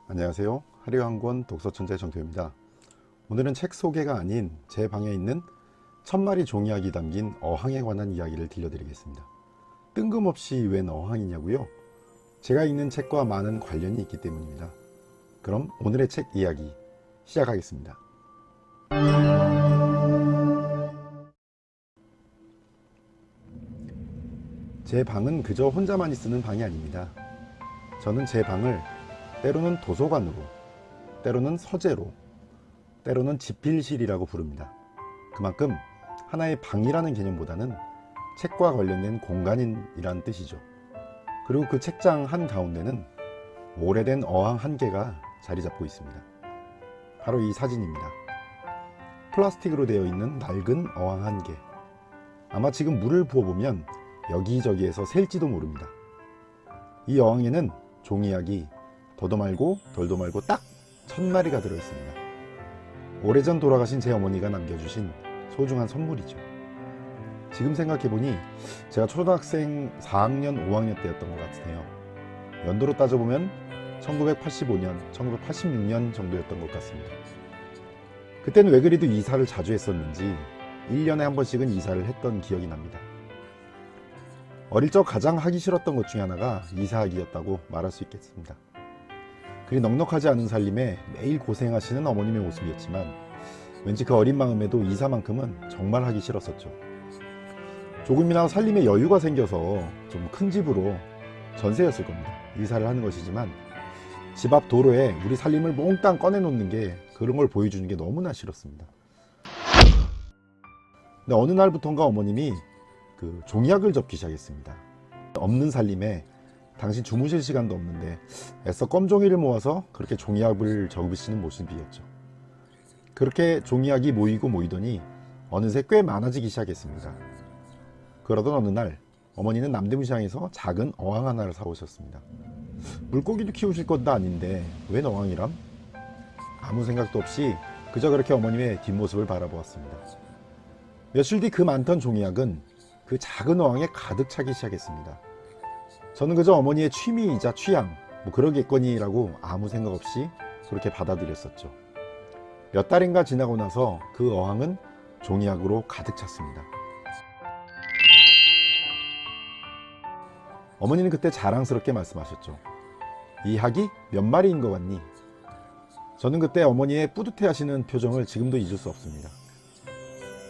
안녕하세요. 하루한권 독서천재 정표입니다. 오늘은 책 소개가 아닌 제 방에 있는 1000마리 종이약이 담긴 어항에 관한 이야기를 들려드리겠습니다. 뜬금없이 웬 어항이냐고요? 제가 읽는 책과 많은 관련이 있기 때문입니다. 그럼 오늘의 책 이야기 시작하겠습니다. 제 방은 그저 혼자만이 쓰는 방이 아닙니다. 저는 제 방을 때로는 도서관으로, 때로는 서재로, 때로는 집필실이라고 부릅니다. 그만큼 하나의 방이라는 개념보다는 책과 관련된 공간이라는 뜻이죠. 그리고 그 책장 한가운데는 오래된 어항 한 개가 자리 잡고 있습니다. 바로 이 사진입니다. 플라스틱으로 되어 있는 낡은 어항 한 개. 아마 지금 물을 부어보면 여기저기에서 셀지도 모릅니다. 이 어항에는 종이약이 더도 말고 덜도 말고 딱 1000마리가 들어있습니다. 오래전 돌아가신 제 어머니가 남겨주신 소중한 선물이죠. 지금 생각해보니 제가 초등학생 4학년 5학년 때였던 것 같으네요. 연도로 따져보면 1985년 1986년 정도였던 것 같습니다. 그때는 왜 그리도 이사를 자주 했었는지 1년에 한 번씩은 이사를 했던 기억이 납니다. 어릴 적 가장 하기 싫었던 것 중에 하나가 이사하기였다고 말할 수 있겠습니다. 그리 넉넉하지 않은 살림에 매일 고생하시는 어머님의 모습이었지만 왠지 그 어린 마음에도 이사만큼은 정말 하기 싫었었죠. 조금이나마 살림에 여유가 생겨서 좀 큰 집으로 전세였을 겁니다. 이사를 하는 것이지만 집 앞 도로에 우리 살림을 몽땅 꺼내놓는 게 그런 걸 보여주는 게 너무나 싫었습니다. 근데 어느 날부턴가 어머님이 그 종이약을 접기 시작했습니다. 없는 살림에 당신 주무실 시간도 없는데 애써 껌종이를 모아서 그렇게 종이약을 접으시는 모습이었죠. 그렇게 종이약이 모이고 모이더니 어느새 꽤 많아지기 시작했습니다. 그러던 어느 날 어머니는 남대문시장에서 작은 어항 하나를 사오셨습니다. 물고기도 키우실 것도 아닌데 웬 어항이람? 아무 생각도 없이 그저 그렇게 어머님의 뒷모습을 바라보았습니다. 며칠 뒤 그 많던 종이약은 그 작은 어항에 가득 차기 시작했습니다. 저는 그저 어머니의 취미이자 취향, 그러겠거니라고 아무 생각 없이 그렇게 받아들였었죠. 몇 달인가 지나고 나서 그 어항은 종이약으로 가득 찼습니다. 어머니는 그때 자랑스럽게 말씀하셨죠. 이 약이 몇 마리인 것 같니? 저는 그때 어머니의 뿌듯해 하시는 표정을 지금도 잊을 수 없습니다.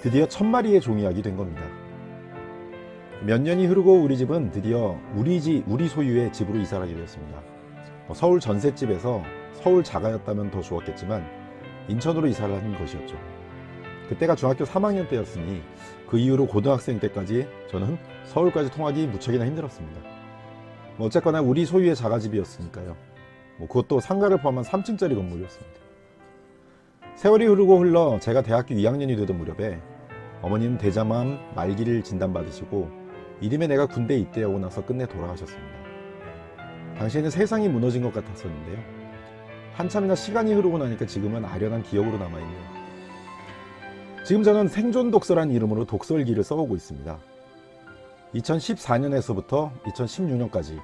드디어 1000마리의 종이약이 된 겁니다. 몇 년이 흐르고 우리 집은 드디어 우리 소유의 집으로 이사를 하게 되었습니다. 서울 전셋집에서 서울 자가였다면 더 좋았겠지만 인천으로 이사를 한 것이었죠. 그때가 중학교 3학년 때였으니 그 이후로 고등학생 때까지 저는 서울까지 통하기 무척이나 힘들었습니다. 어쨌거나 우리 소유의 자가집이었으니까요. 그것도 상가를 포함한 3층짜리 건물이었습니다. 세월이 흐르고 흘러 제가 대학교 2학년이 되던 무렵에 어머니는 대장암 말기를 진단받으시고 이듬해 내가 군대에 입대하고 나서 끝내 돌아가셨습니다. 당시에는 세상이 무너진 것 같았었는데요. 한참이나 시간이 흐르고 나니까 지금은 아련한 기억으로 남아있네요. 지금 저는 생존 독서라는 이름으로 독서일기를 써오고 있습니다. 2014년에서부터 2016년까지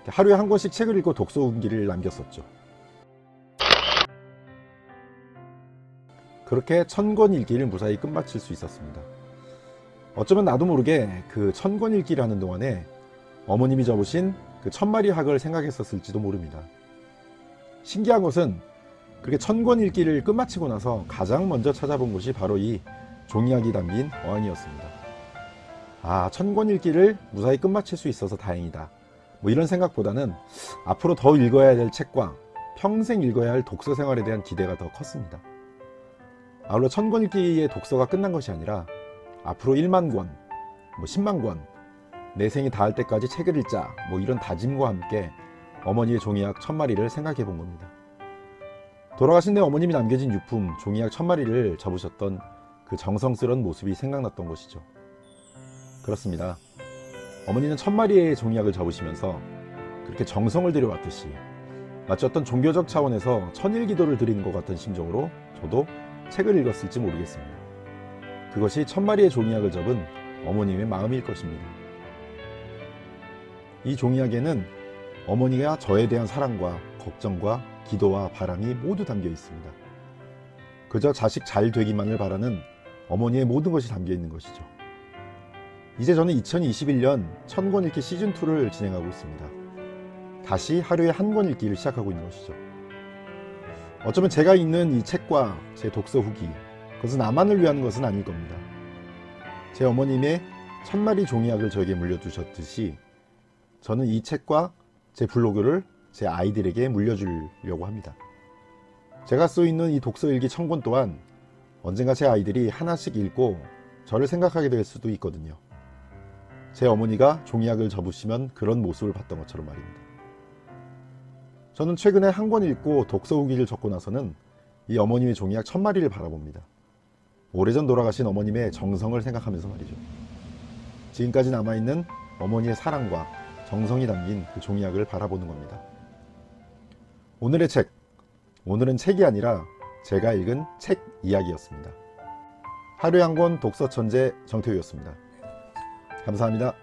하루에 한 권씩 책을 읽고 독서운기를 남겼었죠. 그렇게 1000권 읽기를 무사히 끝마칠 수 있었습니다. 어쩌면 나도 모르게 그 1000권 읽기를 하는 동안에 어머님이 접으신 그 1000마리 학을 생각했었을지도 모릅니다. 신기한 것은 그렇게 1000권 읽기를 끝마치고 나서 가장 먼저 찾아본 곳이 바로 이 종이약이 담긴 어항이었습니다. 1000권 읽기를 무사히 끝마칠 수 있어서 다행이다. 이런 생각보다는 앞으로 더 읽어야 될 책과 평생 읽어야 할 독서 생활에 대한 기대가 더 컸습니다. 아울러 1000권 읽기의 독서가 끝난 것이 아니라 앞으로 1만 권, 10만 권, 내 생이 닿을 때까지 책을 읽자 이런 다짐과 함께 어머니의 종이약 1000마리를 생각해 본 겁니다. 돌아가신 내 어머님이 남겨진 유품 종이약 1000마리를 접으셨던 그 정성스러운 모습이 생각났던 것이죠. 그렇습니다. 어머니는 1000마리의 종이약을 접으시면서 그렇게 정성을 들여왔듯이 마치 어떤 종교적 차원에서 천일기도를 드리는 것 같은 심정으로 저도 책을 읽었을지 모르겠습니다. 그것이 1000마리의 종이약을 접은 어머님의 마음일 것입니다. 이 종이약에는 어머니가 저에 대한 사랑과 걱정과 기도와 바람이 모두 담겨 있습니다. 그저 자식 잘 되기만을 바라는 어머니의 모든 것이 담겨 있는 것이죠. 이제 저는 2021년 1000권 읽기 시즌2를 진행하고 있습니다. 다시 하루에 한 권 읽기를 시작하고 있는 것이죠. 어쩌면 제가 읽는 이 책과 제 독서 후기, 그것은 나만을 위한 것은 아닐 겁니다. 제 어머님의 1000마리 종이약을 저에게 물려주셨듯이 저는 이 책과 제 블로그를 제 아이들에게 물려주려고 합니다. 제가 써있는 이 독서 일기 1000권 또한 언젠가 제 아이들이 하나씩 읽고 저를 생각하게 될 수도 있거든요. 제 어머니가 종이약을 접으시면 그런 모습을 봤던 것처럼 말입니다. 저는 최근에 한 권 읽고 독서 후기를 적고 나서는 이 어머님의 종이약 1000마리를 바라봅니다. 오래전 돌아가신 어머님의 정성을 생각하면서 말이죠. 지금까지 남아있는 어머니의 사랑과 정성이 담긴 그 종이약을 바라보는 겁니다. 오늘의 책, 오늘은 책이 아니라 제가 읽은 책 이야기였습니다. 하루에 한 권 독서 천재 정태우였습니다. 감사합니다.